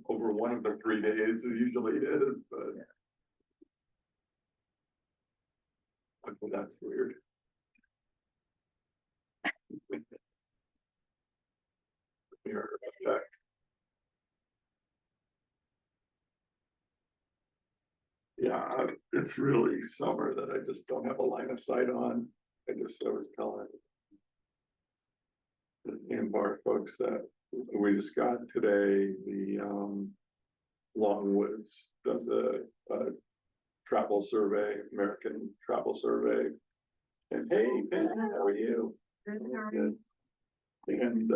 over one of the 3 days. It usually is, but okay, that's weird. Here, okay. Yeah, it's really summer that I just don't have a line of sight on. I was telling the Ambar folks that we just got today, the Longwoods does a travel survey, American travel survey. And hey, Ben, how are you? Good. And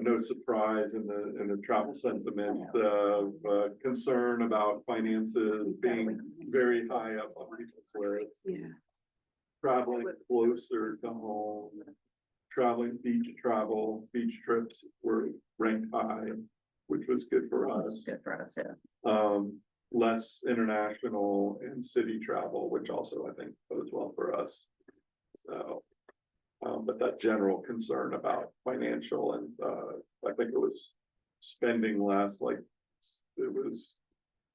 no surprise in the travel sentiment of concern about finances being very high up on people's lists. Yeah. Traveling closer to home, traveling beach trips were ranked high, which was good for us. Good for us, yeah. Less international and city travel, which also I think bodes well for us. So, but that general concern about financial and I think it was spending less, like it was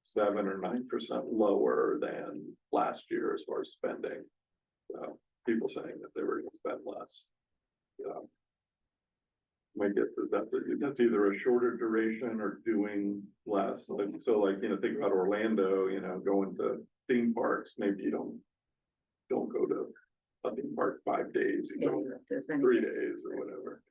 7 or 9% lower than last year as far as spending. So people saying that they were going to spend less. My guess is that's either a shorter duration or doing less. Like think about Orlando, going to theme parks. Maybe you don't go to a theme park 5 days, you go 3 days or whatever.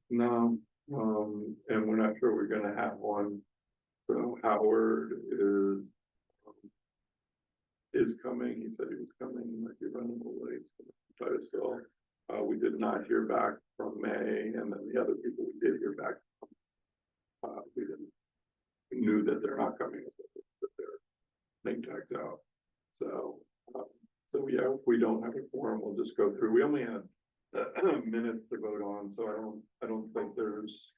No, and we're not sure we're gonna have one. So Howard is coming. He said he was coming. He might be running a little late. Try to still. We did not hear back from May, and then the other people we did hear back from. We knew that they're not coming, that their name tags out. So yeah, if we don't have a forum, we'll just go through. We only had minutes to vote on, so I don't think there's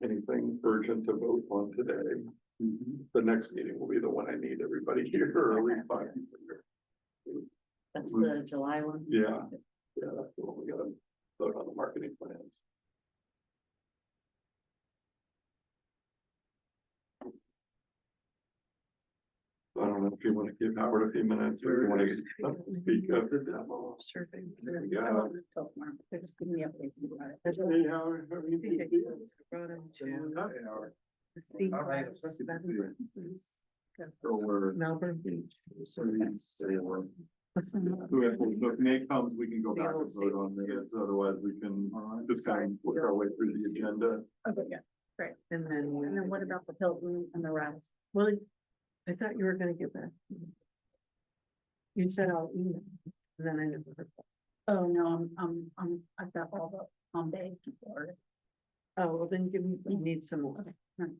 anything urgent to vote on today. The next meeting will be the one I need everybody here, or at least 5 people here. That's the July one? Yeah, that's the one we gotta vote on the marketing plans. I don't know if you want to give Howard a few minutes or you want to speak of the demo. Sure thing. Yeah. Till tomorrow. They're just giving me updates about it. Hey, Howard, how are you doing? Brought him to Hi, Howard. All right. So we're Melbourne Beach. So if May comes, we can go back and vote on this. Otherwise, we can just kind of work our way through the agenda. Okay, yeah, great. And then what about the Hilton and the rest? Well, I thought you were gonna get back. You said I'll email, and then I never heard back. Oh, no, I've got all the home day for it. Oh, well, then give me, I need some more. Okay.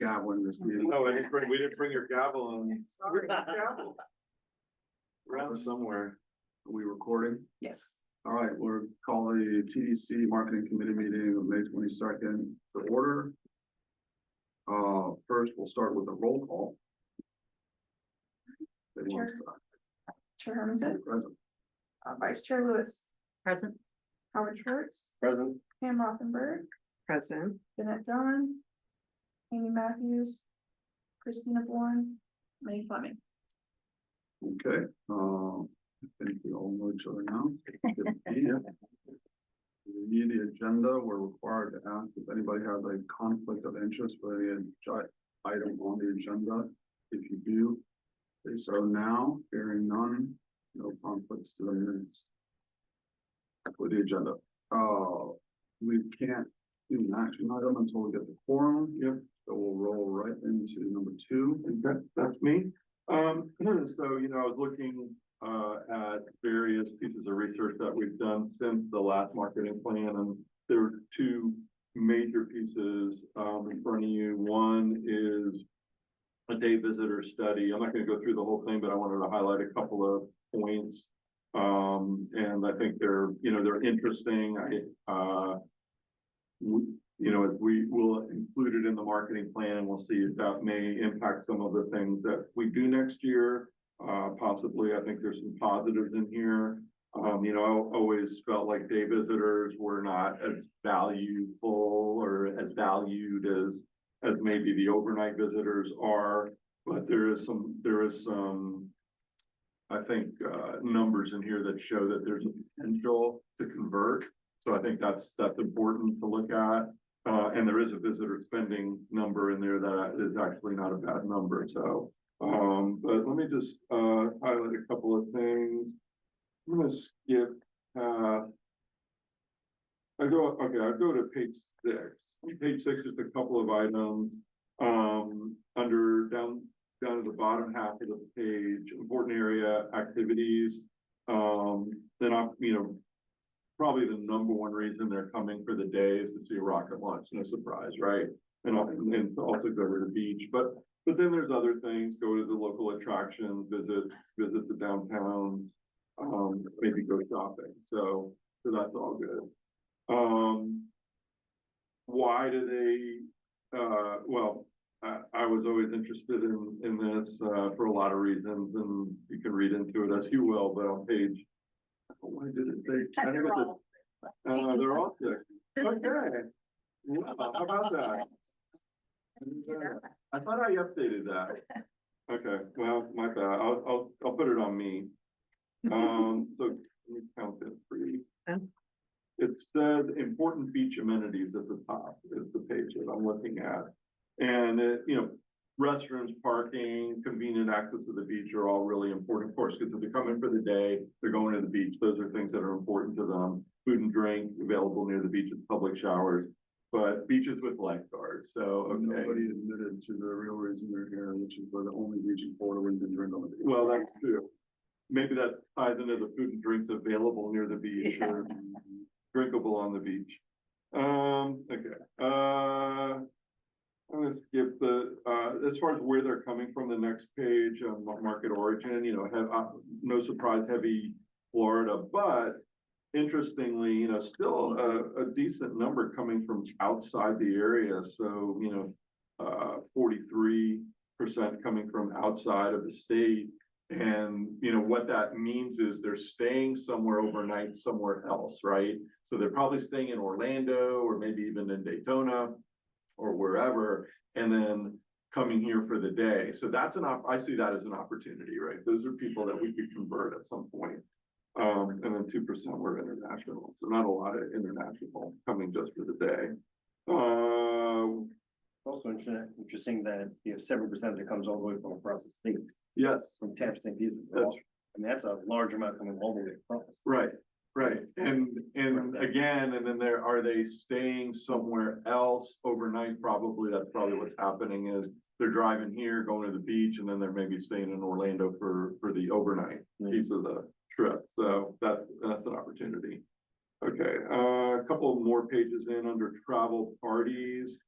Gavel in this meeting. No, we didn't bring your gavel on. Sorry. Gavel? Around somewhere. Are we recording? Yes. All right, we'll call the TDC Marketing Committee meeting of May 22nd to order. First, we'll start with a roll call. Chair Hermanson, Present. Vice Chair Lewis, Present. Howard Schwartz, Present. Pam Rothenberg, Present. Jeanette Johns, Amy Matthews, Christina Bourne, May Fleming. Okay, I think we all know each other now. We need the agenda. We're required to ask if anybody has a conflict of interest for any item on the agenda. If you do, say so now. Hearing none, no conflicts to the minutes for the agenda. We can't do an action item until we get the quorum. Yep. So we'll roll right into number 2. That's me. So I was looking at various pieces of research that we've done since the last marketing plan, and there are 2 major pieces in front of you. One is a day visitor study. I'm not going to go through the whole thing, but I wanted to highlight a couple of points. And I think they're interesting. We will include it in the marketing plan, and we'll see if that may impact some of the things that we do next year. possibly. I think there's some positives in here. You know, I always felt like day visitors were not as valuable or as valued as maybe the overnight visitors are, but there is some, I think, numbers in here that show that there's a potential to convert. So I think that's important to look at. And there is a visitor spending number in there that is actually not a bad number. So, but let me just, highlight a couple of things. I'm gonna skip, I go to page 6. Page 6 is a couple of items, under down to the bottom half of the page, important area activities. Then probably the number one reason they're coming for the day is to see a rocket launch, no surprise, right? And to also go to the beach, but then there's other things, go to the local attractions, visit the downtown, maybe go shopping, so that's all good. Why do they, well, I was always interested in this, for a lot of reasons, and you can read into it as you will, but on page, why did it say? I think They're it's all- they're all sick. Okay. Wow, how about that? I thought I updated that. Okay, well, my bad. I'll put it on me. So let me count this for you. Okay. It says important beach amenities at the top is the page that I'm looking at. And restrooms, parking, convenient access to the beach are all really important, of course, because if they're coming for the day, they're going to the beach. Those are things that are important to them. Food and drink available near the beaches, public showers, but beaches with lifeguards. So, okay. Nobody admitted to the real reason they're here, which is we're the only beach in Florida where you can drink on the beach. Well, that's true. Maybe that ties into the food and drinks available near the beach or drinkable on the beach. Okay. I'm gonna skip as far as where they're coming from, the next page, market origin, no surprise, heavy Florida, but interestingly, still a decent number coming from outside the area. So, 43% coming from outside of the state. And, what that means is they're staying somewhere overnight, somewhere else, right? So they're probably staying in Orlando or maybe even in Daytona or wherever, and then coming here for the day. So that's I see that as an opportunity, right? Those are people that we could convert at some point. And then 2% were international. So not a lot of international coming just for the day. Also interesting that you have 7% that comes all the way from across the state, Yes, from Tampa, St. Pete. That's- I mean, that's a large amount coming all the way across. right. And again, and then are they staying somewhere else overnight? Probably, that's probably what's happening is they're driving here, going to the beach, and then they're maybe staying in Orlando for the overnight piece of the trip. So that's an opportunity. Okay, a couple of more pages in under travel parties.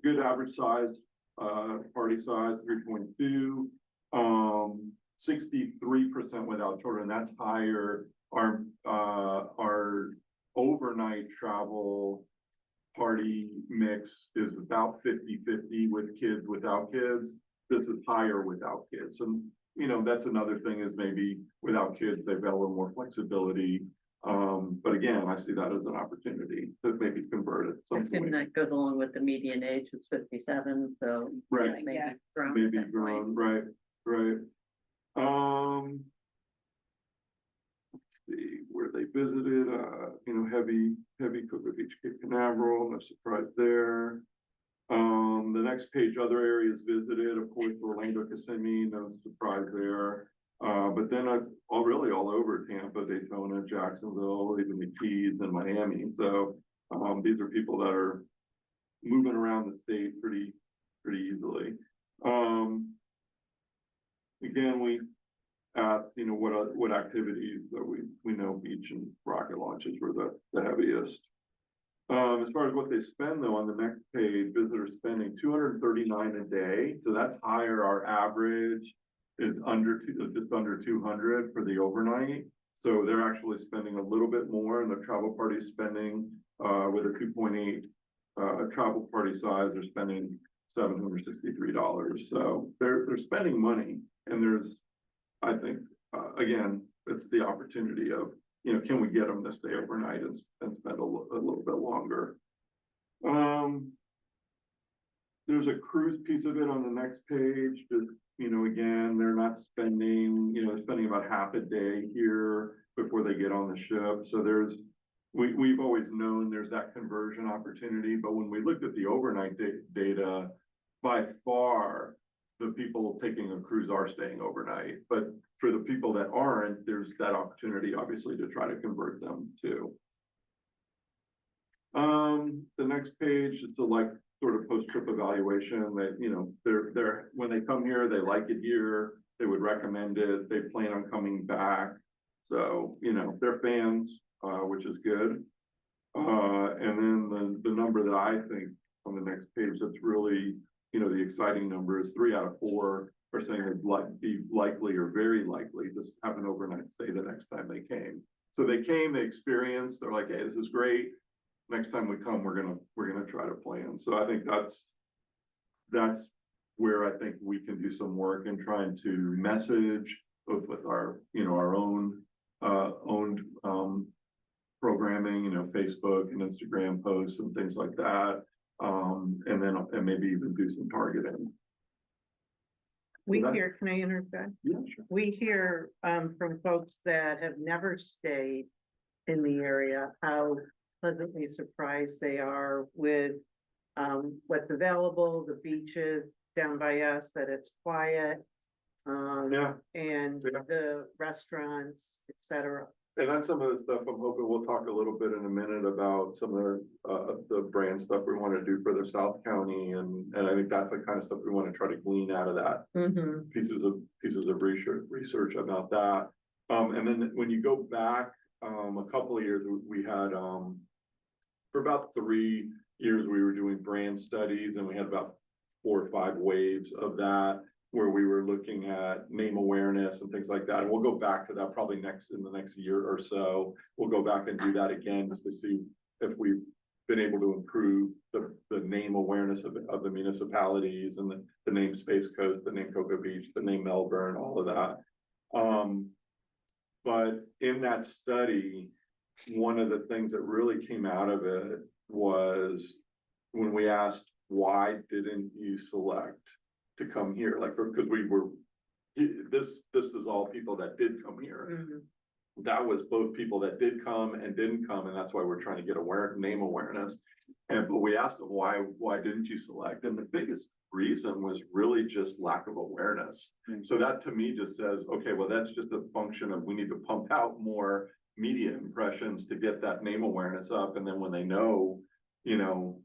Good average size, party size, 3.2. 63% without children, that's higher. Our overnight travel party mix is about 50-50 with kids, without kids. This is higher without kids. And, that's another thing is maybe without kids, they've got a little more flexibility. But again, I see that as an opportunity to maybe convert at I some assume point. that goes along with the median age is 57, so. Right. it's maybe Yeah. grown at Maybe that point. grown, right. Let's see where they visited, heavy Cocoa Beach, Cape Canaveral, no surprise there. The next page, other areas visited, of course, Orlando, Kissimmee, no surprise there. But then all over Tampa, Daytona, Jacksonville, even the Keys and Miami. So, these are people that are moving around the state pretty easily. Again, we asked, what activities that we know beach and rocket launches were the heaviest. As far as what they spend though, on the next page, visitors spending $239 a day. So that's higher. Our average is just under 200 for the overnight. So they're actually spending a little bit more, and the travel party spending, with a 2.8 travel party size, they're spending $763. So they're spending money. And there's, I think, again, it's the opportunity of, can we get them to stay overnight and spend a little bit longer? There's a cruise piece of it on the next page, just, again, they're not spending, spending about half a day here before they get on the ship. So we've always known there's that conversion opportunity, but when we looked at the overnight data, by far, the people taking a cruise are staying overnight, but for the people that aren't, there's that opportunity, obviously, to try to convert them too. The next page is the sort of post-trip evaluation that, they're when they come here, they like it here, they would recommend it, they plan on coming back. So, they're fans, which is good. And then the number that I think on the next page that's really, the exciting number is 3 out of 4 are saying they'd be likely or very likely to have an overnight stay the next time they came. So they came, they experienced, they're like, hey, this is great. Next time we come, we're gonna try to plan. So I think that's where I think we can do some work in trying to message both with our, our own owned programming, Facebook and Instagram posts and things like that. And maybe even do some targeting. We that- hear, can I interject? Yeah, sure. We hear from folks that have never stayed in the area, how pleasantly surprised they are with what's available, the beaches down by us, that it's quiet. Yeah. And Yeah. the restaurants, etc. And that's some of the stuff I'm hoping we'll talk a little bit in a minute about some of the brand stuff we want to do for the South County. And I think that's the kind of stuff we want to try to glean out of that. Pieces of research about that. And then when you go back a couple of years, we had for about 3 years we were doing brand studies, and we had about 4 or 5 waves of that, where we were looking at name awareness and things like that. And we'll go back to that probably in the next year or so. We'll go back and do that again just to see if we've been able to improve the name awareness of the municipalities and the name Space Coast, the name Cocoa Beach, the name Melbourne, all of that. But in that study, one of the things that really came out of it was when we asked, why didn't you select to come here? Because this is all people that did come here. That was both people that did come and didn't come, and that's why we're trying to get name awareness. But we asked them, why didn't you select? And the biggest reason was really just lack of awareness. So that to me just says, okay, well, that's just a function of we need to pump out more media impressions to get that name awareness up. And then when they know,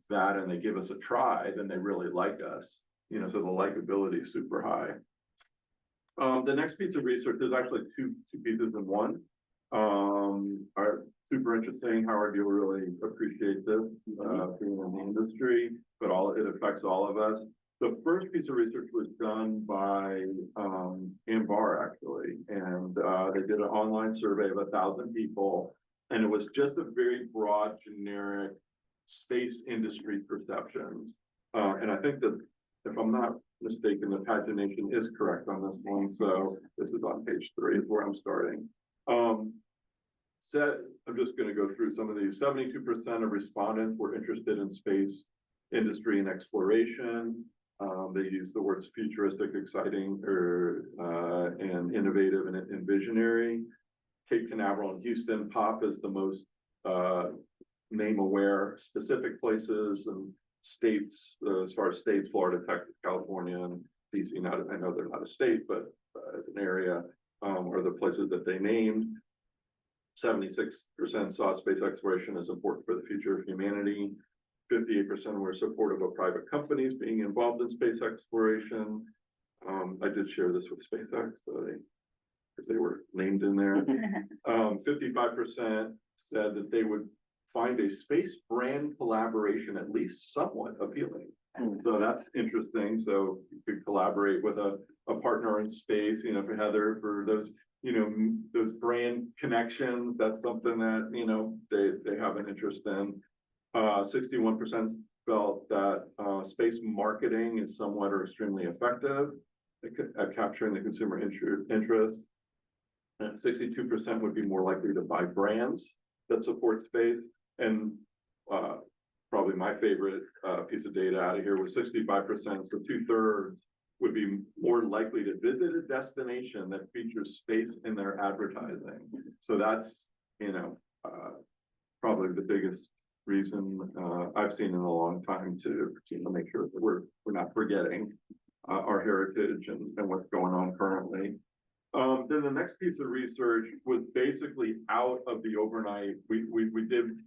that and they give us a try, then they really like us. So the likability is super high. The next piece of research, there's actually two pieces in one. Are super interesting. Howard, you'll really appreciate this, being in the industry, but it affects all of us. The first piece of research was done by Ambar, actually, and they did an online survey of 1,000 people, and it was just a very broad, generic space industry perceptions. And I think that, if I'm not mistaken, the pagination is correct on this one. So this is on page 3 is where I'm starting. I'm just going to go through some of these. 72% of respondents were interested in space industry and exploration. They use the words futuristic, exciting, and innovative and visionary. Cape Canaveral and Houston pop as the most name aware specific places and states, as far as states, Florida, Texas, California, and DC. I know they're not a state, but as an area, are the places that they named. 76% saw space exploration as important for the future of humanity. 58% were supportive of private companies being involved in space exploration. I did share this with SpaceX, because they were named in there. 55% said that they would find a space brand collaboration at least somewhat appealing. So that's interesting. So you could collaborate with a partner in space, for Heather, for those, those brand connections. That's something that, they have an interest in. 61% felt that space marketing is somewhat or extremely effective. at capturing the consumer interest. And 62% would be more likely to buy brands that support space. And probably my favorite piece of data out of here was 65%, so 2/3 would be more likely to visit a destination that features space in their advertising. So that's, probably the biggest reason I've seen in a long time to make sure that we're not forgetting our heritage and what's going on currently. Then the next piece of research was basically out of the overnight. We did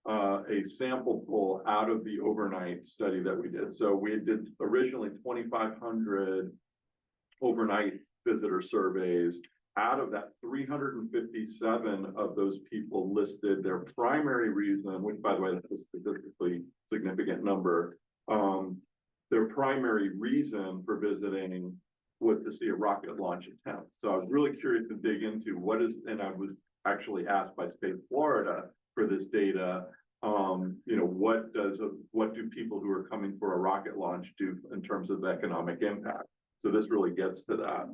a sample pull out of the overnight study that we did. So we did originally 2,500 overnight visitor surveys. Out of that, 357 of those people listed their primary reason, which by the way, that's a statistically significant number. Their primary reason for visiting was to see a rocket launch attempt. So I was really curious to dig into and I was actually asked by Space Florida for this data. What do people who are coming for a rocket launch do in terms of economic impact? So this really gets to that.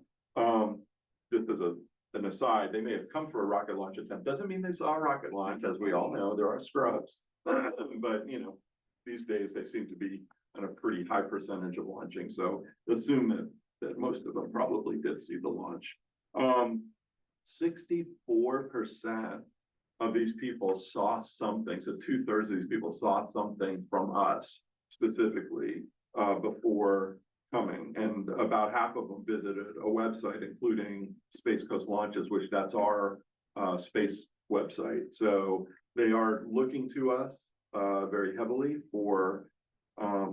Just as an aside, they may have come for a rocket launch attempt. Doesn't mean they saw a rocket launch. As we all know, there are scrubs, but these days they seem to be at a pretty high percentage of launching. So assume that most of them probably did see the launch. 64% of these people saw something. So 2/3 of these people saw something from us specifically before coming, and about half of them visited a website, including Space Coast Launches, which that's our space website. So they are looking to us very heavily for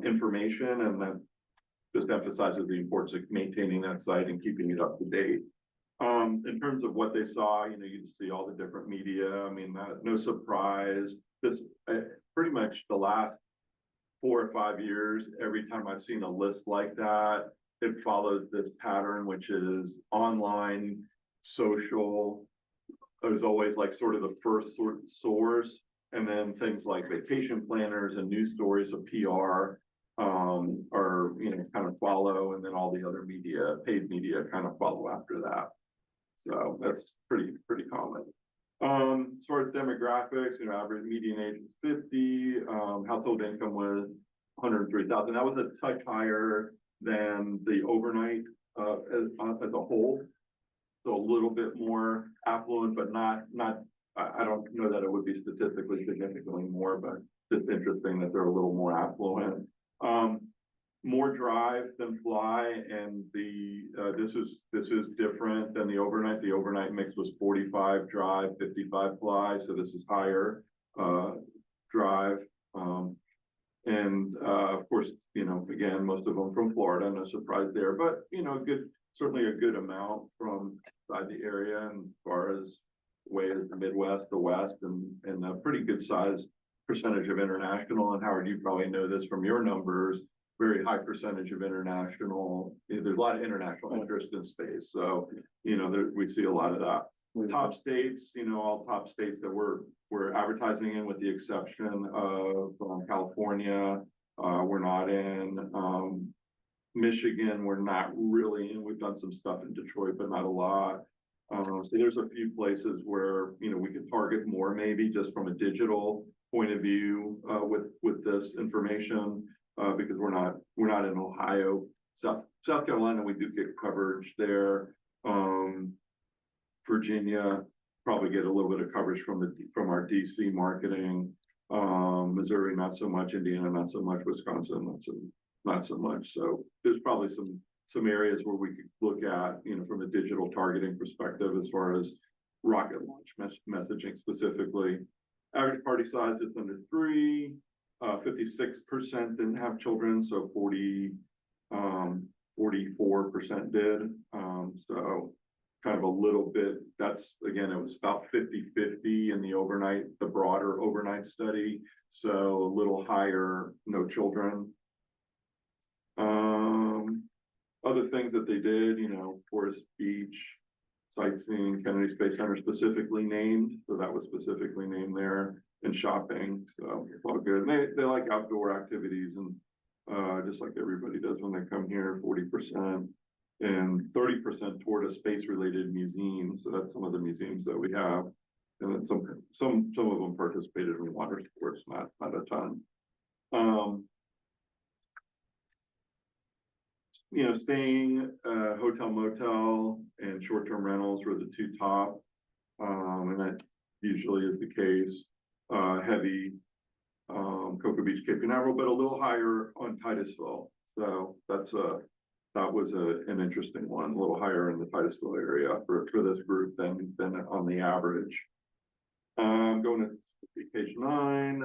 information, and that just emphasizes the importance of maintaining that site and keeping it up to date. In terms of what they saw, you can see all the different media. I mean, no surprise. This pretty much the last 4 or 5 years, every time I've seen a list like that, it follows this pattern, which is online, social. There's always like sort of the first source, and then things like vacation planners and news stories of PR are kind of follow, and then all the other media, paid media, kind of follow after that. So that's pretty common. As far as demographics, average median age was 50, household income was 103,000. That was a touch higher than the overnight as a whole. So a little bit more affluent, but not. I don't know that it would be statistically significantly more, but just interesting that they're a little more affluent. More drive than fly, and this is different than the overnight. The overnight mix was 45 drive, 55 fly, so this is higher drive. Of course, again, most of them from Florida, no surprise there, but certainly a good amount from inside the area, and as far as way as the Midwest, the West, and a pretty good size percentage of international. And Howard, you probably know this from your numbers, very high percentage of international. There's a lot of international interest in space. So, we see a lot of that. Top states, all top states that we're advertising in, with the exception of California, we're not in. Michigan, we're not really in. We've done some stuff in Detroit, but not a lot. So there's a few places where, we could target more, maybe just from a digital point of view, with this information, because we're not in Ohio. South Carolina, we do get coverage there. Virginia, probably get a little bit of coverage from our DC marketing. Missouri, not so much. Indiana, not so much. Wisconsin, not so much. So there's probably some areas where we could look at, from a digital targeting perspective, as far as rocket launch messaging specifically. Average party size is under 3. 56% didn't have children, so 44% did. So kind of a little bit, that's, again, it was about 50-50 in the broader overnight study. So a little higher, no children. Other things that they did, Forest Beach, sightseeing, Kennedy Space Center specifically named. So that was specifically named there, and shopping. So it's all good. They like outdoor activities, and just like everybody does when they come here, 40%. and 30% toward a space-related museum. So that's some of the museums that we have. And then some of them participated in water sports, not a ton. You know, staying, hotel, motel, and short-term rentals were the two top. And that usually is the case. Heavy, Cocoa Beach, Cape Canaveral, but a little higher on Titusville. So that was an interesting one, a little higher in the Titusville area for this group than on the average. Going to page 9,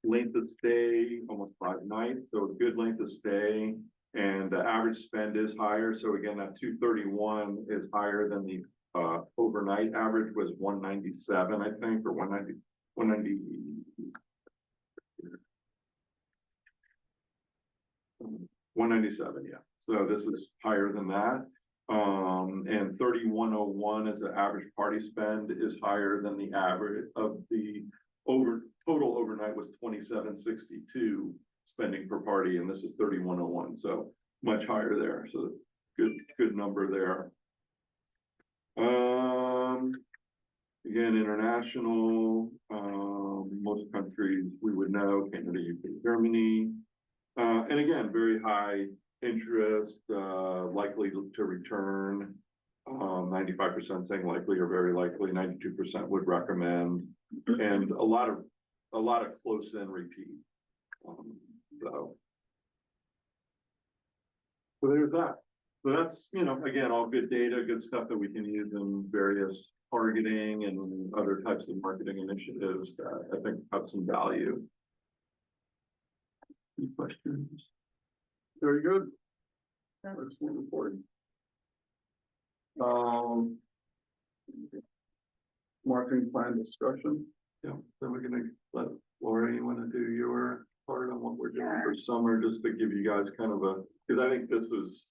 length of stay, almost 5 nights, so a good length of stay, and the average spend is higher. So again, that 231 is higher than the overnight average was 197, I think, or 190, 197, yeah. So this is higher than that. And 3101 as the average party spend is higher than the average of the total overnight was 2762 spending per party, and this is 3101, so much higher there. So good number there. Again, international, most countries we would know, Canada, UK, Germany. And again, very high interest, likely to return. 95% saying likely or very likely, 92% would recommend, and a lot of close-in repeat. So there's that. So that's, you know, again, all good data, good stuff that we can use in various targeting and other types of marketing initiatives that I think have some value. Any questions? Very good. Excellent report. Marketing plan discussion. Yeah, so we're gonna let Laura, you wanna do your part on what we're doing for summer, just to give you guys kind of a, because I think this is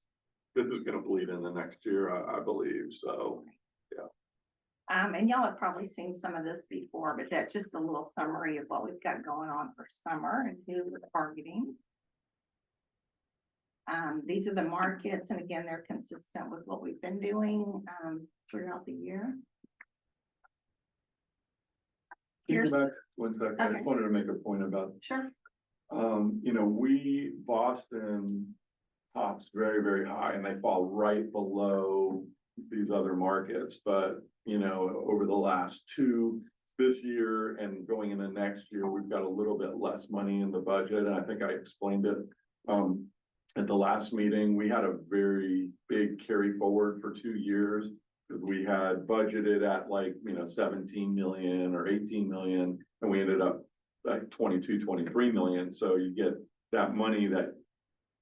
gonna bleed in the next year, I believe, so. And y'all have probably seen some of this before, but that's just a little summary of what we've got going on for summer and who we're targeting. These are the markets, and again, they're consistent with what we've been doing throughout the year. Here's, Back 1 second, I Okay. just wanted to make a point about, sure. you know, Boston tops very, very high, and they fall right below these other markets, but, you know, over the last 2, this year and going into next year, we've got a little bit less money in the budget, and I think I explained it at the last meeting. We had a very big carry forward for 2 years, because we had budgeted at, like, you know, 17 million or 18 million, and we ended up like 22, 23 million. So you get that money that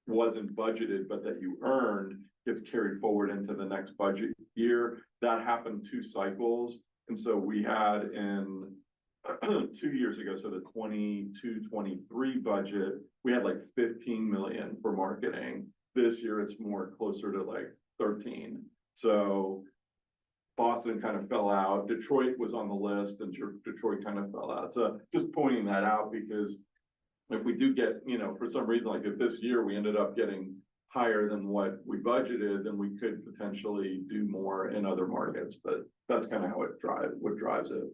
wasn't budgeted, but that you earned, gets carried forward into the next budget year. That happened 2 cycles. And so we had in 2 years ago, so the 22-23 budget, we had like 15 million for marketing. This year, it's more closer to like 13. So Boston kind of fell out. Detroit was on the list, and Detroit kind of fell out. So just pointing that out, because if we do get, you know, for some reason, like if this year we ended up getting higher than what we budgeted, then we could potentially do more in other markets, but that's kind of how what drives it.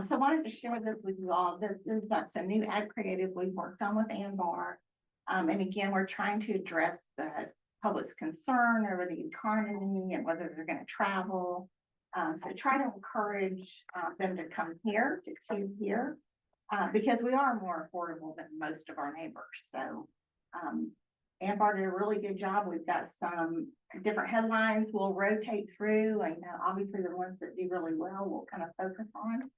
So I wanted to share this with you all. That's a new ad creative we've worked on with Anbar. And again, we're trying to address the public's concern over the economy and whether they're going to travel. So try to encourage them to come here, to choose here, because we are more affordable than most of our neighbors. So Anbar did a really good job. We've got some different headlines we'll rotate through, and obviously the ones that do really well we'll kind of focus on.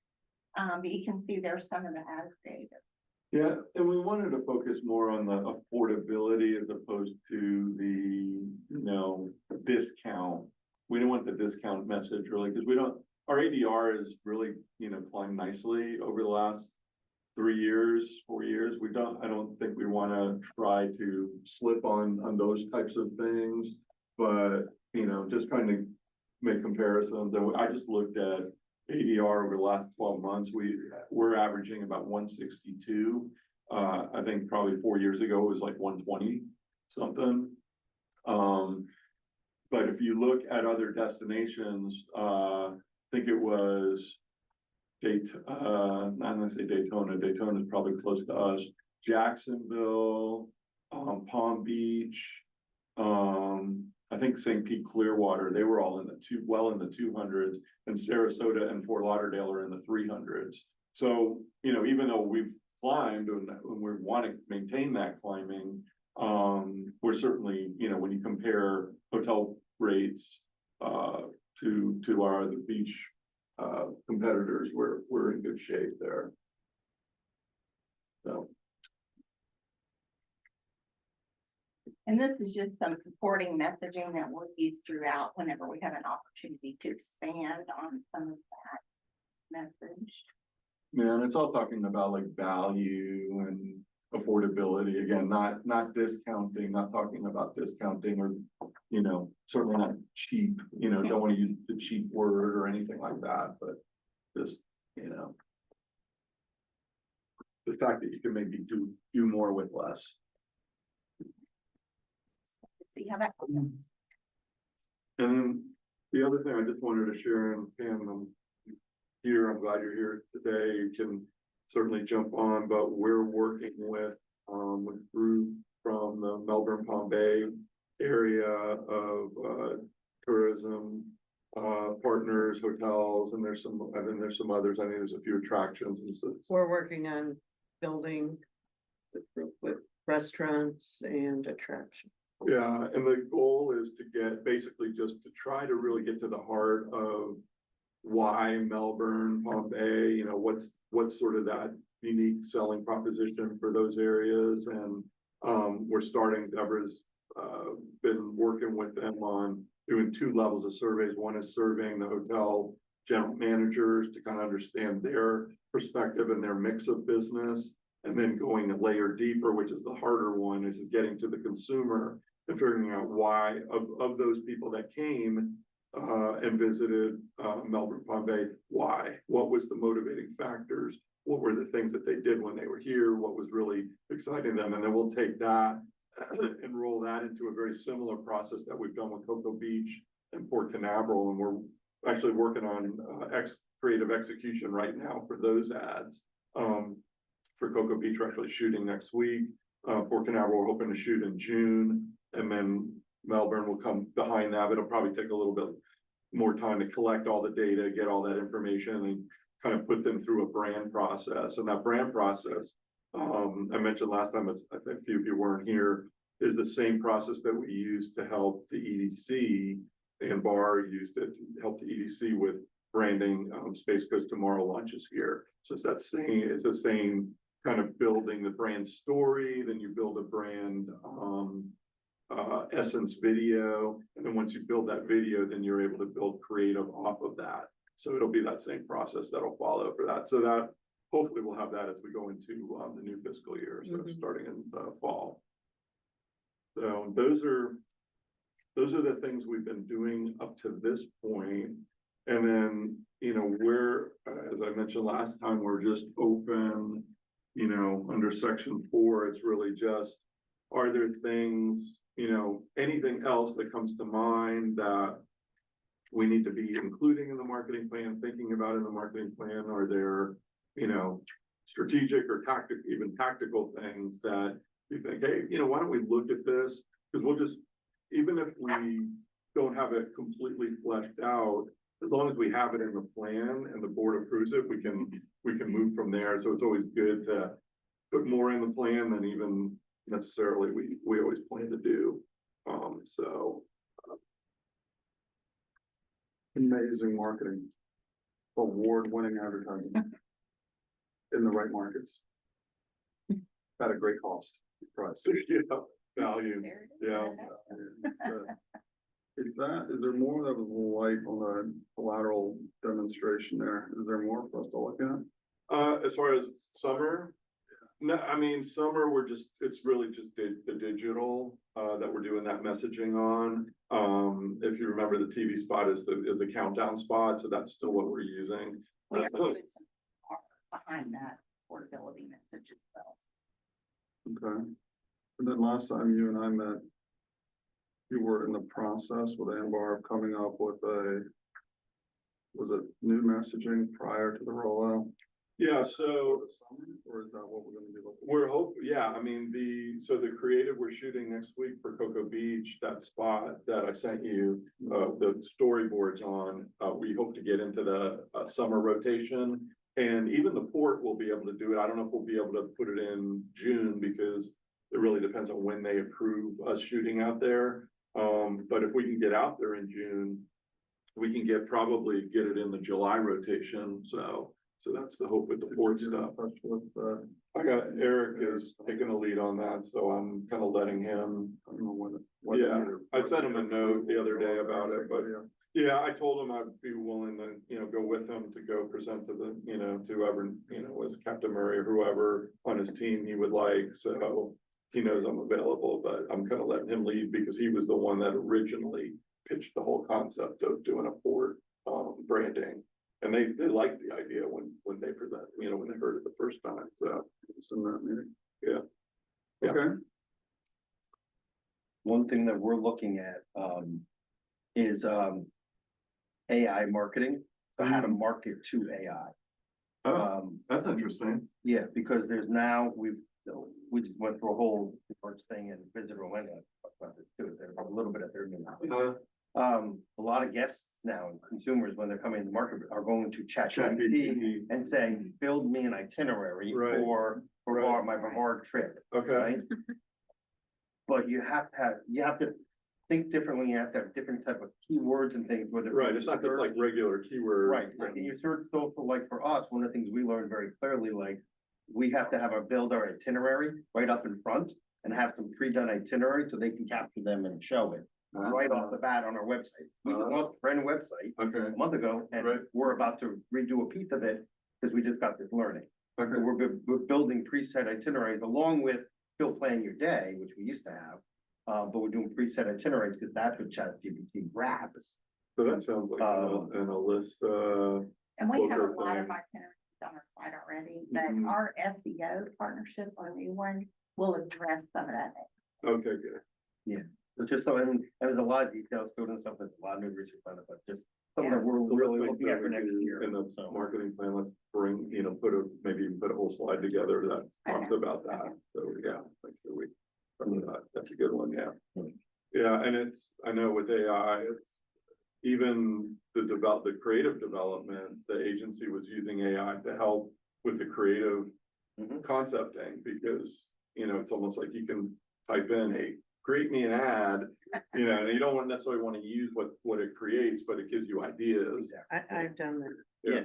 But you can see there's some of the ad data. Yeah, and we wanted to focus more on the affordability as opposed to the, you know, discount. We don't want the discount message really, because our ADR is really, you know, climbed nicely over the last 3 years, 4 years. I don't think we want to try to slip on those types of things, but, you know, just trying to make comparisons. And I just looked at ADR over the last 12 months. We're averaging about 162, I think probably 4 years ago it was like 120 something. But if you look at other destinations, I think it was I'm gonna say Daytona is probably close to us, Jacksonville, Palm Beach, I think St. Pete Clearwater, they were all in the 200s, and Sarasota and Fort Lauderdale are in the 300s. So, even though we've climbed and we want to maintain that climbing, we're certainly, when you compare hotel rates, to our other beach, competitors, we're in good shape there. So. And this is just some supporting messaging that we'll use throughout whenever we have an opportunity to expand on some of that message. Yeah, and it's all talking about like value and affordability, again, not discounting, not talking about discounting or, certainly not cheap, don't want to use the cheap word or anything like that, but just, the fact that you can maybe do more with less. See how that goes. And then the other thing I just wanted to share, and Pam, I'm glad you're here today. You can certainly jump on, but we're working with a group from the Melbourne Palm Bay area of tourism partners, hotels, and there's some others. I think there's a few attractions and so. We're working on building with restaurants and attractions. Yeah, and the goal is to get basically just to try to really get to the heart of why Melbourne, Palm Bay, what's sort of that unique selling proposition for those areas. And we're starting, Deborah's been working with them on doing 2 levels of surveys. One is surveying the hotel general managers to kind of understand their perspective and their mix of business. And then going a layer deeper, which is the harder one, is getting to the consumer and figuring out why of those people that came and visited Melbourne, Palm Bay, why? What was the motivating factors? What were the things that they did when they were here? What was really exciting them? And then we'll take that and roll that into a very similar process that we've done with Cocoa Beach and Port Canaveral. And we're actually working on creative execution right now for those ads. For Cocoa Beach, we're actually shooting next week. Port Canaveral, we're hoping to shoot in June, and then Melbourne will come behind that. It'll probably take a little bit more time to collect all the data, get all that information, and kind of put them through a brand process. And that brand process, I mentioned last time, I think a few of you weren't here, is the same process that we used to help the EDC, and Bar used it to help the EDC with branding. Space Coast Tomorrow launches here. So it's the same kind of building the brand story, then you build a brand essence video, and then once you build that video, then you're able to build creative off of that. So it'll be that same process that'll follow for that. So that hopefully we'll have that as we go into the new fiscal year, so starting in the fall. So those are the things we've been doing up to this point. And then, we're, as I mentioned last time, we're just open, under section 4, it's really just, are there things, anything else that comes to mind that we need to be including in the marketing plan, thinking about in the marketing plan? Are there, strategic or even tactical things that you think, hey, why don't we look at this? Because we'll just, even if we don't have it completely fleshed out, as long as we have it in the plan and the board approves it, we can move from there. So it's always good to put more in the plan than even necessarily we always plan to do. Amazing marketing, award-winning advertising in the right markets at a great cost price. Yeah, value. Yeah. Is there more that was light on the collateral demonstration there? Is there more for us to look at? As far as summer, no, I mean, summer, it's really just the digital, that we're doing that messaging on. If you remember, the TV spot is the countdown spot, so that's still what we're using. We are doing some more behind that affordability message as well. Okay. And then last time you and I met, you were in the process with Ambar of coming up with was it new messaging prior to the rollout? Yeah, so For the summer, or is that what we're gonna be looking? we're yeah, I mean, the creative we're shooting next week for Cocoa Beach, that spot that I sent you, the storyboards on, we hope to get into the summer rotation. And even the port will be able to do it. I don't know if we'll be able to put it in June because it really depends on when they approve us shooting out there. But if we can get out there in June, we can probably get it in the July rotation, so that's the hope with the port stuff. I got, Eric is taking a lead on that, so I'm kind of letting him. I don't know when. Yeah, I sent him a note the other day about it, but yeah, I told him I'd be willing to, go with him to go present to the, to whoever, was Captain Murray or whoever on his team he would like, so he knows I'm available, but I'm kind of letting him lead because he was the one that originally pitched the whole concept of doing a port, branding. And they liked the idea when they present, when they heard it the first time, so. It's in that meeting. Yeah. Yeah. Okay, One thing that we're looking at, is, AI marketing, so how to market to AI. Oh, that's interesting. Yeah, because there's now, we just went through a whole first thing and visitor went about this too, there's a little bit of their now. A lot of guests now and consumers, when they're coming to market, are going to ChatGPT and saying, build me an itinerary Right. for Right. my Brevard trip, Okay, right? But you have to think differently, you have to have different type of keywords and things, whether. right, it's not just like regular keyword. Right, like in your search social, like for us, one of the things we learned very clearly, like, we have to have build our itinerary right up in front and have some pre-done itinerary so they can capture them and show it right off the bat on our website. We launched a brand new website Okay, a month ago and Right. we're about to redo a piece of it because we just got this learning. So okay, we're building preset itineraries along with still planning your day, which we used to have. But we're doing preset itineraries because that's what ChatGPT grabs. so that sounds like in a list, And we have a Both are lot of things. itineraries on our site already, but Mhm. our SEO partnership, our new one, will address some of that. okay, good. But just so, and there's a lot of details to it and stuff, there's a lot of new research on it, but just something that we're So really let's looking make at for sure next we do year. in the So, marketing plan, let's bring, maybe put a whole slide together that talks about that. So, yeah, make sure we, that's a good one, yeah. Yeah, and I know with AI, it's even the creative development, the agency was using AI to help with the creative Mhm. concepting, because, it's almost like you can type in, hey, create me an ad, and you don't necessarily want to use what it creates, but it gives you ideas. exactly. I've done that. Yeah,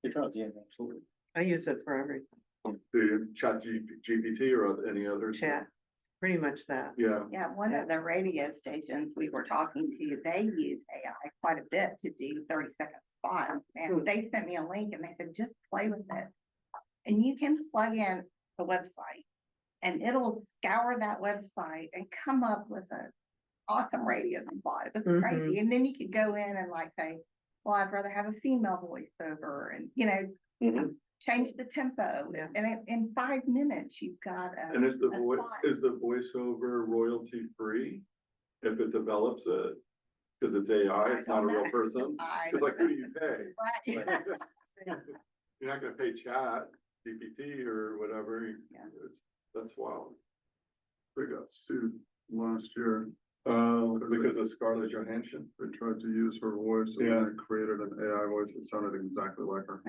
it does, yeah, absolutely. I use it for everything, To chat GPT or any other. chat, pretty much that. Yeah, Yeah, one of the radio stations we were talking to, they use AI quite a bit to do 30-second spots. And they sent me a link and they said, just play with it. And you can plug in the website and it'll scour that website and come up with an awesome radio spot. It was crazy. And then you could go in and like say, well, I'd rather have a female voiceover and, Mhm. change the tempo. Yeah. And in 5 minutes, you've got and is the a spot. voiceover royalty free if it develops it? Because it's AI, it's not a real person. I It's like, who do you pay? Right. You're not gonna pay chat, GPT or whatever. Yeah. That's wild. they got sued last year. Because of Scarlett Johansson. They tried to use her voice and Yeah. then they created an AI voice that sounded exactly like her.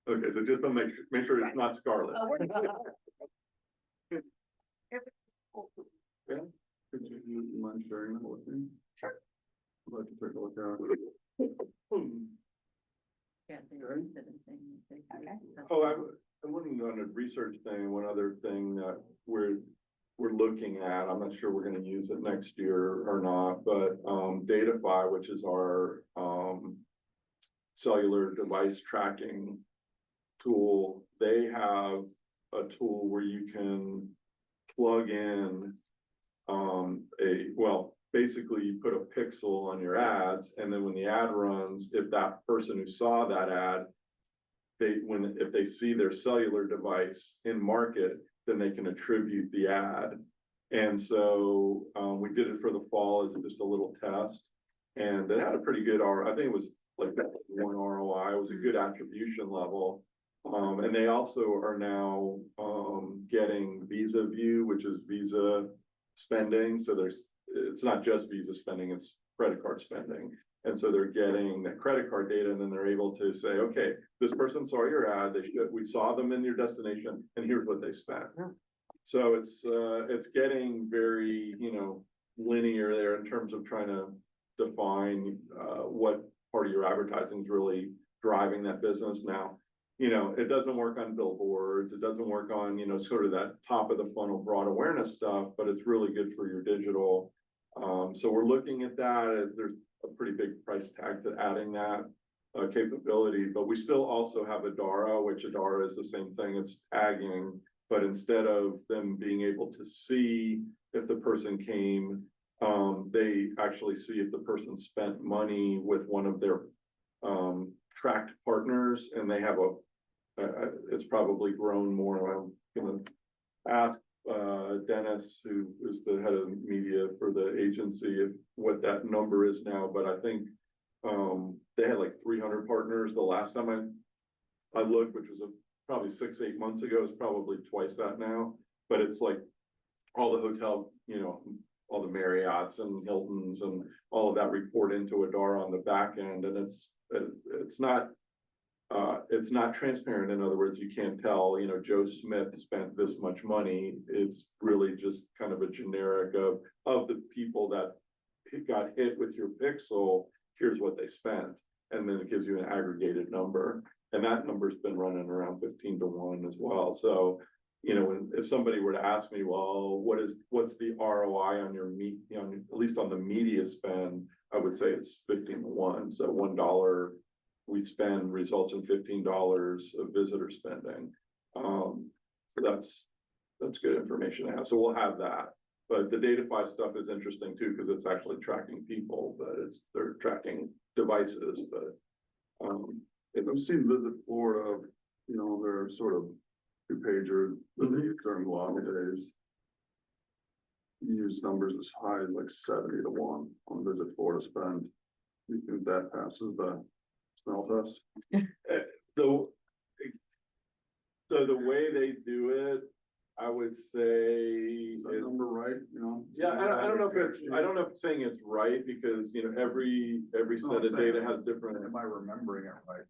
Okay, so just to make sure it's not Scarlett. Oh, we're- Could you mind sharing that with me? Sure. I'd like to take a look at it. Yeah, they're interested in saying that they- Okay. Oh, I wouldn't on a research thing, one other thing that we're looking at, I'm not sure we're gonna use it next year or not, but, Datafy, which is our, cellular device tracking tool, they have a tool where you can plug in, basically you put a pixel on your ads, and then when the ad runs, if that person who saw that ad if they see their cellular device in market, then they can attribute the ad. And so, we did it for the fall as just a little test. And it had a pretty good I think it was like one ROI, it was a good attribution level. And they also are now, getting Visa View, which is Visa spending. So it's not just Visa spending, it's credit card spending. And so they're getting the credit card data, and then they're able to say, okay, this person saw your ad, we saw them in your destination, and here's what they spent. So it's getting very, linear there in terms of trying to define, what part of your advertising is really driving that business now. It doesn't work on billboards, it doesn't work on, sort of that top of the funnel broad awareness stuff, but it's really good for your digital. So we're looking at that. There's a pretty big price tag to adding that capability, but we still also have Adara, which Adara is the same thing, it's tagging, but instead of them being able to see if the person came, they actually see if the person spent money with one of their tracked partners, and they have it's probably grown more. I'm gonna ask Dennis, who is the head of media for the agency, what that number is now, but I think they had like 300 partners the last time I looked, which was probably 6-8 months ago. It's probably twice that now, but it's like all the hotel, all the Marriotts and Hiltons and all of that report into Adara on the back end, and it's not transparent. In other words, you can't tell, Joe Smith spent this much money. It's really just kind of a generic of the people that got hit with your pixel, here's what they spent. And then it gives you an aggregated number. And that number's been running around 15-1 as well. So, if somebody were to ask me, well, what's the ROI on your at least on the media spend, I would say it's 15-1. So $1 we spend results in $15 of visitor spending. So that's good information to have. So we'll have that. But the Datafy stuff is interesting too, because it's actually tracking people, but they're tracking devices, but I've seen Visit Florida, they're sort of two-pager during log days. Use numbers as high as like 70-1 on Visit Florida spend. You think that passes the smell test? So the way they do it, I would say, Is that number right, yeah, I don't know if saying it's right, because, every set of data has different. Am I remembering it right?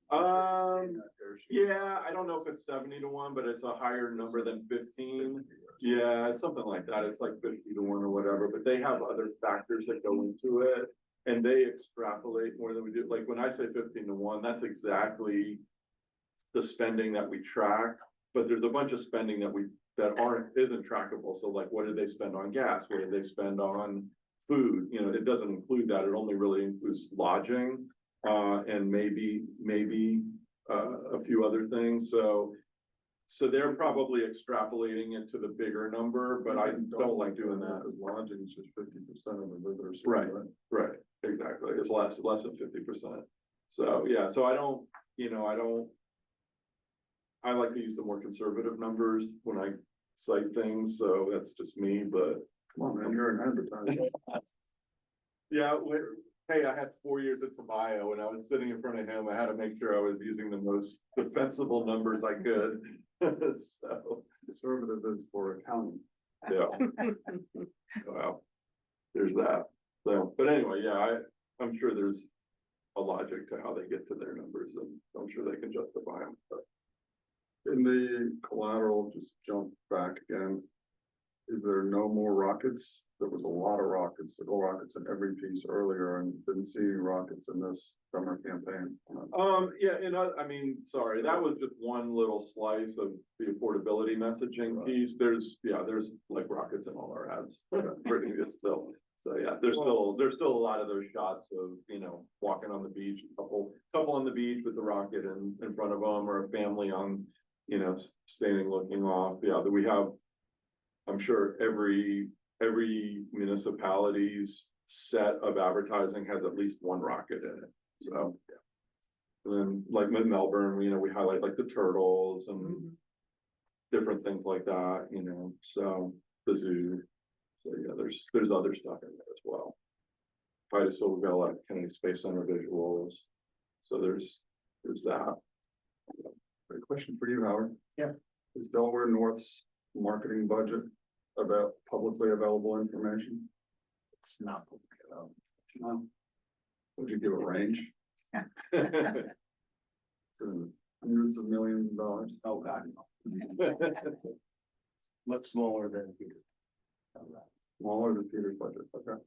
Yeah, I don't know if it's 70-1, but it's a higher number than 15. Yeah, it's something like that. It's like 50-1 or whatever, but they have other factors that go into it, and they extrapolate more than we do. Like when I say 15-1, that's exactly the spending that we track, but there's a bunch of spending that isn't trackable. So like, what did they spend on gas? What did they spend on food? It doesn't include that. It only really includes lodging, and maybe a few other things. So they're probably extrapolating it to the bigger number, but I don't like doing that. As lodging is just 50% of the visitors. Right, exactly. It's less than 50%. So yeah, so I like to use the more conservative numbers when I cite things, so that's just me, but. Come on, man, you're an advertiser. Yeah, hey, I had 4 years at Tomayo, and I was sitting in front of him. I had to make sure I was using the most defensible numbers I could. So Conservative is for accounting. yeah. Well, there's that. So, but anyway, yeah, I'm sure there's a logic to how they get to their numbers, and I'm sure they can justify them, but. In the collateral, just jump back again. Is there no more rockets? There was a lot of rockets, rockets in every piece earlier, and didn't see any rockets in this summer campaign. Yeah, sorry, that was just one little slice of the affordability messaging piece. There's like rockets in all our ads. Pretty good still. So yeah, there's still a lot of those shots of, walking on the beach, couple on the beach with the rocket in front of them, or a family on, standing looking off. Yeah, that we have. I'm sure every municipality's set of advertising has at least one rocket in it. So And then like in Melbourne, we highlight like the turtles and different things like that, so the zoo. So yeah, there's other stuff in there as well. Silverville Kennedy Space Center visuals. So there's that. Great question for you, Howard. Yeah. Is Delaware North's marketing budget about publicly available information? It's not public at all. No. Would you give a range? So, hundreds of millions of dollars? Oh, God, no. Much smaller than Peter. Smaller than Peter's budget, okay.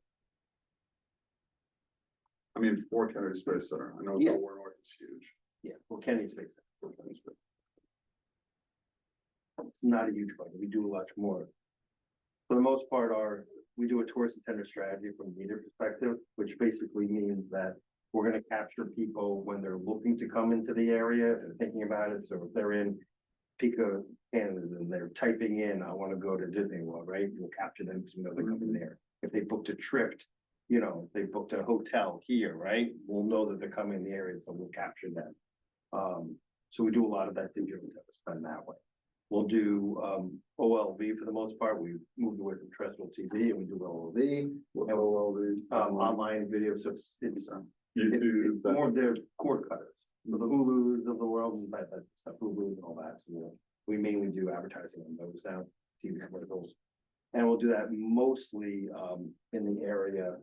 I mean, for Kennedy Space Center, I know Yeah. Delaware North is huge. Yeah, well, Kenny's Space Center. For Kennedy Space. It's not a huge budget. We do much more. For the most part, we do a tourist attender strategy from a leader perspective, which basically means that we're gonna capture people when they're looking to come into the area and thinking about it. So if they're in Pico, Canada, and they're typing in, I wanna go to Disney World, right? We'll capture them because we know they're coming there. If they booked a trip, they booked a hotel here, right? We'll know that they're coming in the area, so we'll capture them. So we do a lot of that digital spend that way. We'll do OLV for the most part. We've moved away from terrestrial TV and we do OLV. What OLV? Online video, so it's YouTube. more of their cord cutters, so the Hulus of the world and that stuff, Hulu and all that. So we mainly do advertising on those now, TV commercials. And we'll do that mostly in the area,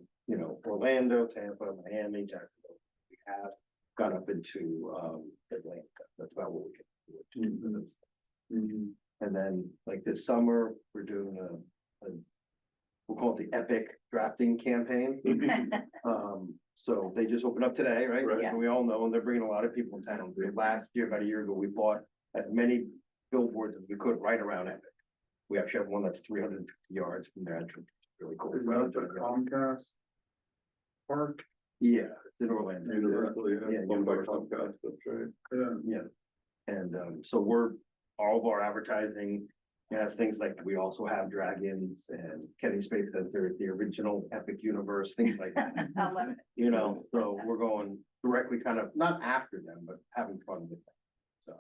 Orlando, Tampa, Miami, Jacksonville. We have gone up into Atlanta. That's about what we can do. And then like this summer, we're doing we'll call it the Epic Drafting Campaign. So they just opened up today, right? Right. And we all know, and they're bringing a lot of people in town. Last year, about a year ago, we bought as many billboards as we could right around Epic. We actually have one that's 350 yards from their entrance. Really cool. Is that the Comcast Park? Yeah, it's in Orlando. Universally, Yeah, owned by Universal. Comcast, that's right. Yeah. Yeah, and so all of our advertising has things like, we also have dragons and Kenny Space Center is the original Epic Universe, things like that. I love it. So we're going directly kind of, not after them, but having fun with them. So,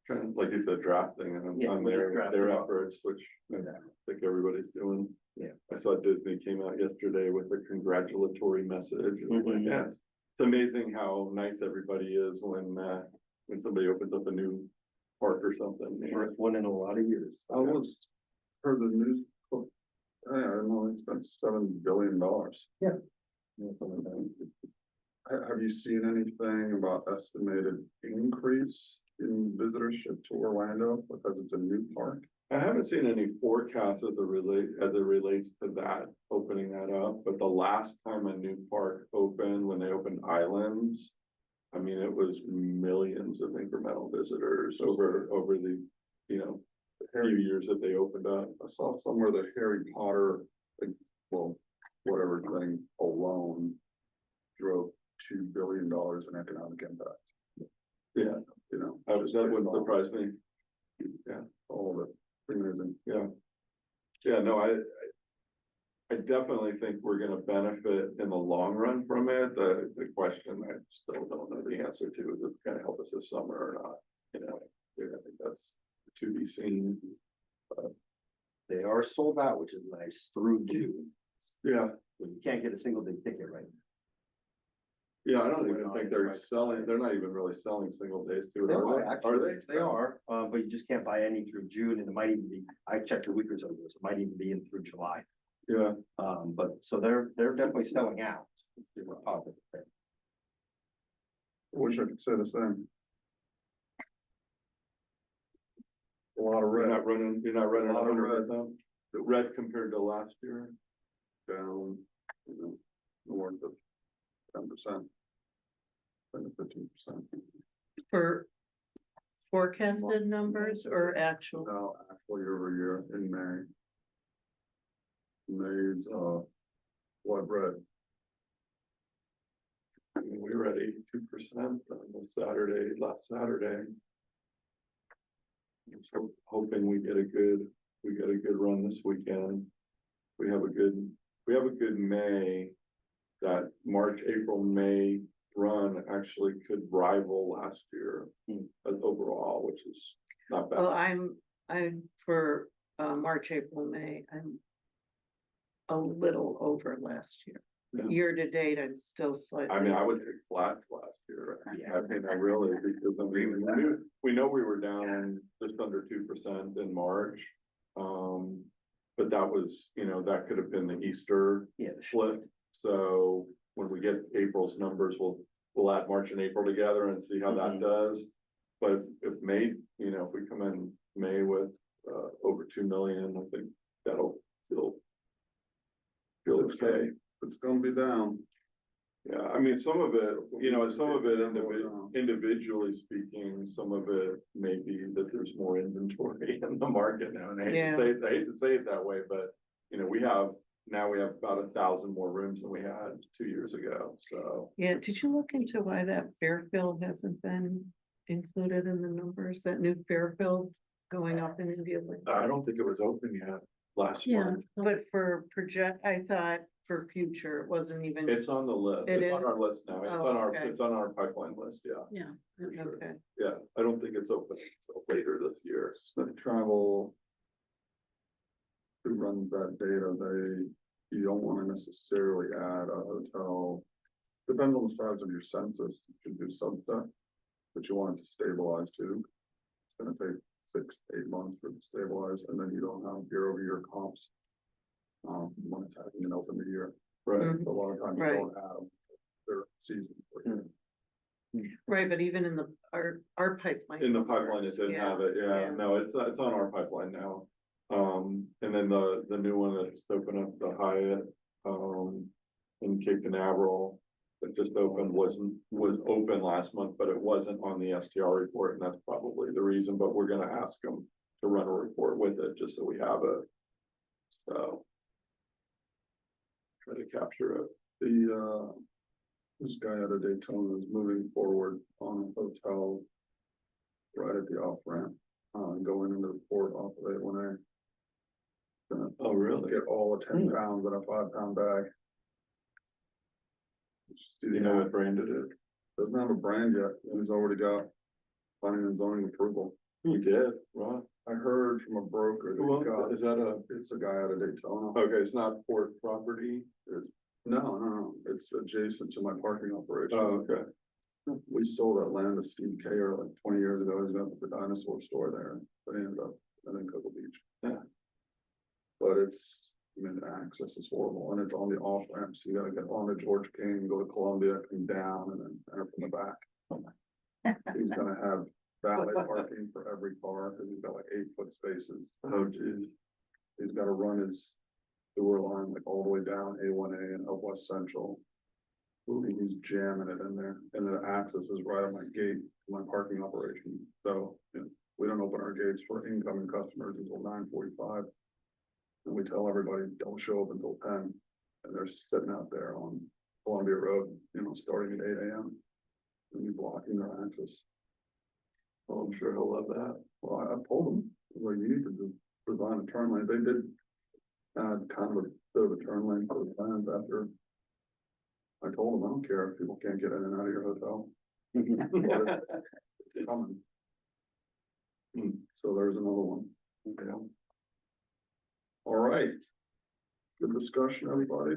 Trying, like you said, drafting and Yeah, on we their draft their them up. efforts, which I think everybody's doing. Yeah. I saw Disney came out yesterday with a congratulatory message. It was like, Mhm. yeah, it's amazing how nice everybody is when somebody opens up a new park or something. first one in a lot of years. I was, heard the news, I don't know, it's spent $7 billion. Yeah. Have you seen anything about estimated increase in visitorship to Orlando because it's a new park? I haven't seen any forecasts as it relates to that, opening that up, but the last time a new park opened, when they opened Islands, I mean, it was millions of incremental visitors over the, few years that they opened up. I saw somewhere that Harry Potter, whatever thing alone drove $2 billion in economic impact. Yeah, that wouldn't surprise me. Yeah, All of it. Amazing. yeah, no, I definitely think we're gonna benefit in the long run from it. The question I still don't know the answer to is if it's gonna help us this summer or not, I think that's to be seen. They are sold out, which is nice, through June. Yeah, You can't get a single day ticket right now. yeah, I don't even think they're not even really selling single days to it, are they? Actually, Are they? They are, but you just can't buy any through June, and it might even be, I checked a week or so ago, so it might even be in through July. Yeah, But so they're definitely selling out. It's a positive thing. I wish I could say the same. A lot of you're red not running A lot of 100 red. with them? The red compared to last year? down, north of 10%. 10 to 15%. For forecasted numbers or actual? Now, actually over year in May. May's, blood red. I mean, we were at 82% on last Saturday. I'm so hoping we get a good run this weekend. We have a good May, that March, April, May run actually could rival last year as overall, which is not Well, bad. I'm for, March, April, May, I'm a little over last year. Yeah. Year to date, I'm still slightly. I mean, I would take flat last year. I mean, I really, because I mean, we know we were down just under 2% in March. But that was, that could have been the Easter Yeah. flip. So when we get April's numbers, we'll add March and April together and see how that does. But if May, if we come in May with over 2 million, I think that'll feel okay. It's gonna be down. Yeah, I mean, some of it, individually speaking, some of it may be that there's more inventory in the market now. And I hate to say it that way, but we have about 1,000 more rooms than we had 2 years ago, so. Yeah, did you look into why that Fairfield hasn't been included in the numbers, that new Fairfield going up immediately? I don't think it was open yet last Yeah. month. But for I thought for future, it wasn't even. It's on the list. It It's on is? our list now. Oh, okay. It's on our pipeline list, yeah. Yeah. for sure. Okay, Yeah, I don't think it's open until later this year. Smith Travel. Who runs that data, you don't wanna necessarily add a hotel. Depends on the size of your census, you should do some stuff. But you want it to stabilize too. It's gonna take 6 to 8 months for it to stabilize, and then you don't have year-over-year comps. When it's happening in open the year, Right. Mhm. a lot of times you Right. don't have their season. for you. right, but even in our pipeline. In the pipeline, it numbers, didn't have it, yeah, no, it's on our pipeline now. And then the new one that just opened up, the Hyatt, in Cape Canaveral. That just opened, was open last month, but it wasn't on the STR report, and that's probably the reason, but we're gonna ask them to run a report with it, just so we have it. So. Try to capture it. This guy out of Daytona is moving forward on a hotel. Right at the off ramp, going into the port off of it when I. Gonna Oh, really? get all the 10 pounds in a 5-pound bag. Do you know what brand it is? Doesn't have a brand yet, and he's already got planning and zoning approval. You did, right? I heard from a broker that he got, Is that it's a guy out of Daytona. okay, it's not port property? No, it's adjacent to my parking operation. Oh, okay. We sold that land to Steve Kayer like 20 years ago. He's got the dinosaur store there, but he ended up in Cocoa Beach. Yeah. But the access is horrible, and it's on the off ramp, so you gotta get on to George King, go to Columbia, come down, and then enter from the back. He's gonna have valet parking for every car, cause he's got like 8-foot spaces. Oh, geez. He's gotta run his sewer line like all the way down A1A and up West Central. He's jamming it in there, and the access is right at my gate, my parking operation, so, we don't open our gates for incoming customers until 9:45. And we tell everybody, don't show up until 10, and they're sitting out there on Columbia Road, starting at 8 AM. And we blocking their access. Well, I'm sure he'll love that. Well, I told them, well, you need to design a turn lane, they did add kind of a bit of a turn lane for the plans after. I told them, I don't care if people can't get in and out of your hotel. But it's coming. So there's another one. Yeah. All right. Good discussion, everybody.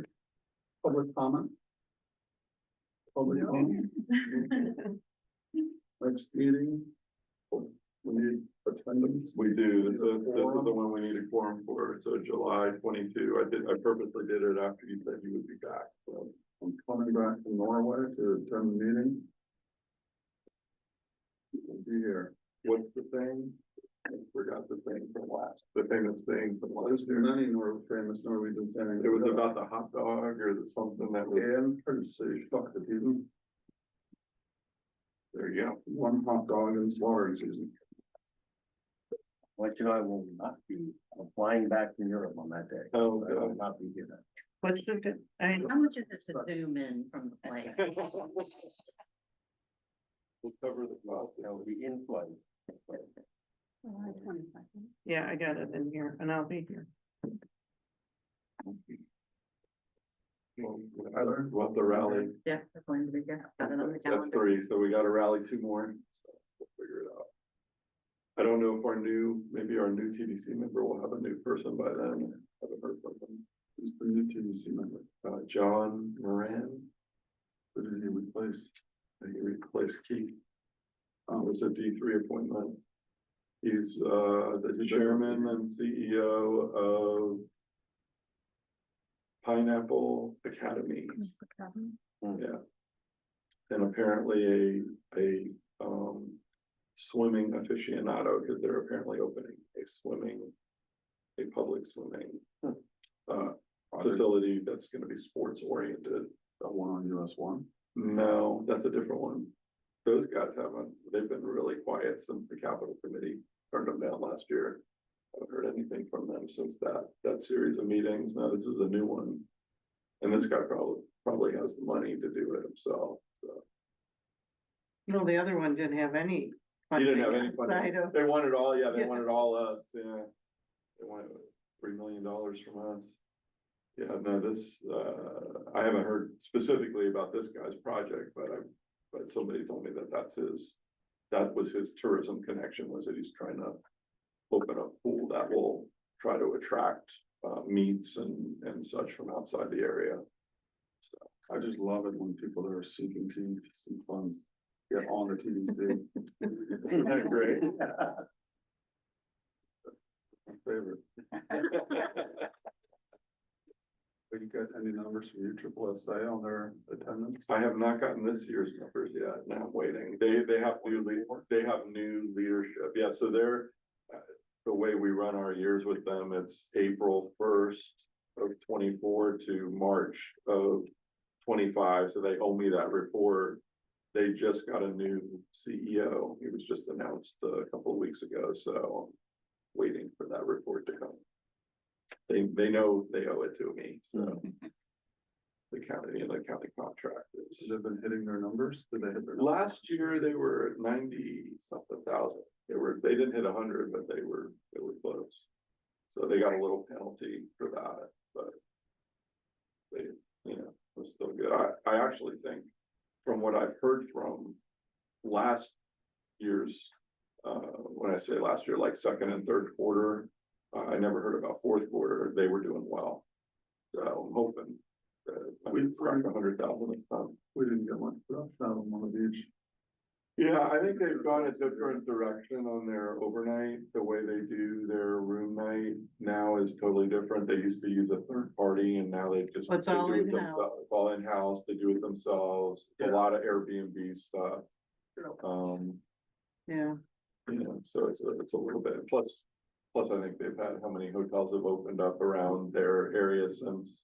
Public comment? Public comment? Next meeting. We need attendance. We do, this is the one we need a quorum for, so July 22, I purposely did it after you said you would be back, so. I'm coming back from Norway to attend the meeting. We'll be here. What's the saying? I forgot the saying from the famous saying from There's last year. many famous Norwegian sayings. It was about the hot dog or something that was, And pretty safe, fuck the people. there you go. One hot dog in slaughtering season. Let you know, I will not be flying back from Europe on that day. Oh, I will God. not be here. What's the, How much is it to zoom in from the plane? We'll cover the cost. The in-flight. July 22nd. yeah, I got it in here, and I'll be here. Well, the rally, Yeah, they're going to be good. Got it on the that's calendar. 3, so we gotta rally 2 more, so we'll figure it out. I don't know if maybe our new TDC member will have a new person by then, I haven't heard from them. Who's the new TDC member? John Moran, Who did he replace? he replaced Keith. It was a D3 appointment. He's, the chairman and CEO of Pineapple Academy. Yeah. And apparently a swimming aficionado, because they're apparently opening a public swimming facility that's gonna be sports oriented. That one on US1? No, that's a different one. Those guys they've been really quiet since the Capitol Committee turned them down last year. I haven't heard anything from them since that series of meetings. Now, this is a new one. And this guy probably has the money to do it himself, so. No, the other one didn't have any. He didn't have any funding outside funding. of- They wanted all, yeah, they Yeah. wanted all us, yeah. They wanted $3 million from us. Yeah, no, this, I haven't heard specifically about this guy's project, but somebody told me that was his tourism connection, was that he's trying to open a pool that will try to attract, meets and such from outside the area. I just love it when people that are seeking TDC funds get on the TDC. Isn't that great? My favorite. Have you got any numbers from USSSA on their attendance? I have not gotten this year's numbers yet. Now I'm waiting. They have new leadership. Yeah, so the way we run our years with them, it's April 1st of 24 to March of 25. So they owe me that report. They just got a new CEO. He was just announced a couple of weeks ago, so waiting for that report to come. They know they owe it to me, so. The county contract is. They've been hitting their numbers? Did they hit their? Last year, they were at 90-something thousand. They didn't hit 100, but they were close. So they got a little penalty for that, but they, were still good. I actually think, from what I've heard from last year's, when I say last year, like second and third quarter, I never heard about fourth quarter. They were doing well. So I'm hoping that we crack 100,000 this time. We didn't get much production out of one of each. Yeah, I think they've gone a different direction on their overnight. The way they do their room night now is totally different. They used to use a third party and now they just. It's they all do it in-house. themselves. It's all in-house. They do it themselves. It's a lot of Airbnb stuff. Yeah, So it's a little bit, plus I think they've had, how many hotels have opened up around their area since,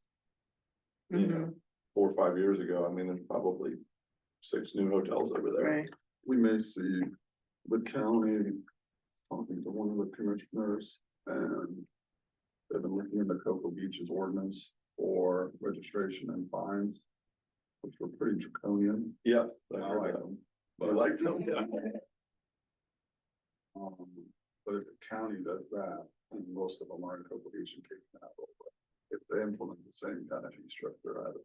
4 or 5 years ago. I mean, there's probably 6 new hotels over there. right. We may see the county talking to one of the commissioners, and they've been looking into Cocoa Beach's ordinance for registration and fines, which were pretty draconian. Yes, I I heard like that. them. I like them, yeah. But if the county does that, and most of them are in Cocoa Beach and Cape Canaveral, but if they implement the same kind of fee structure, I have a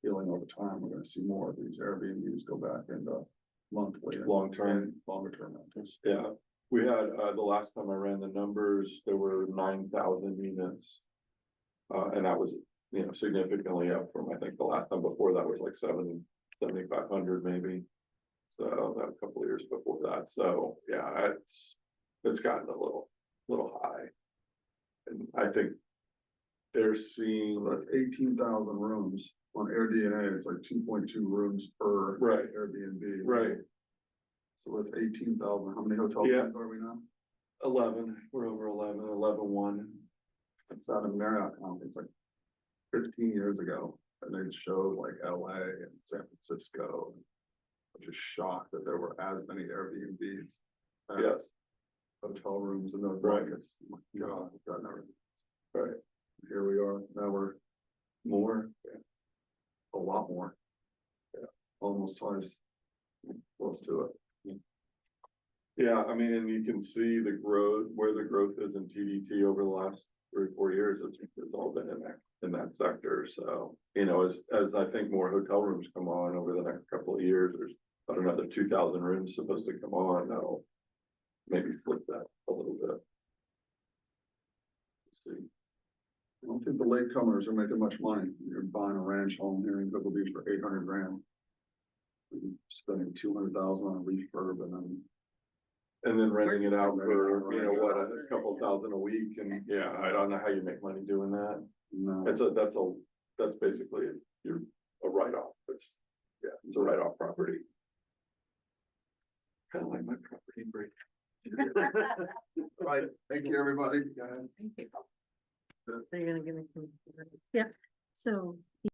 feeling over time, we're gonna see more of these Airbnbs go back into monthly. and- Long-term. and Longer term rentals. Yeah, we had, the last time I ran the numbers, there were 9,000 units. And that was, significantly up from, I think the last time before that was like 7,500 maybe. So that a couple of years before that, so yeah, it's gotten a little high. And I think they're seeing, So that's 18,000 rooms on AirDNA, it's like 2.2 rooms per. Right. Airbnb. right, So that's 18,000, how many hotel Yeah. rooms are we now? 11, we're over 11.1. It's out of Marriott County, it's like 15 years ago, and they showed like LA and San Francisco. I'm just shocked that there were as many Airbnbs. as Yes, Hotel rooms in those Right. markets. Oh my God, that never. right, Here we are, now we're more, a lot more. Yeah, almost twice. Close to it. yeah, I mean, and you can see the growth, where the growth is in TDT over the last 3 or 4 years, it's all been in that sector, so. You know, as I think more hotel rooms come on over the next couple of years, there's about another 2,000 rooms supposed to come on, that'll maybe flip that a little bit. Let's see. I don't think the latecomers are making much money. You're buying a ranch home here in Pebble Beach for 800 grand. Spending 200,000 on a refurb and then Renting it out for, you know, what, a couple thousand a week, and yeah, I don't know how you make money doing that. no. That's basically, you're a write-off, it's a write-off property. Kind of like my property break. Right, thank you, everybody. So you're gonna give me some. Yeah, so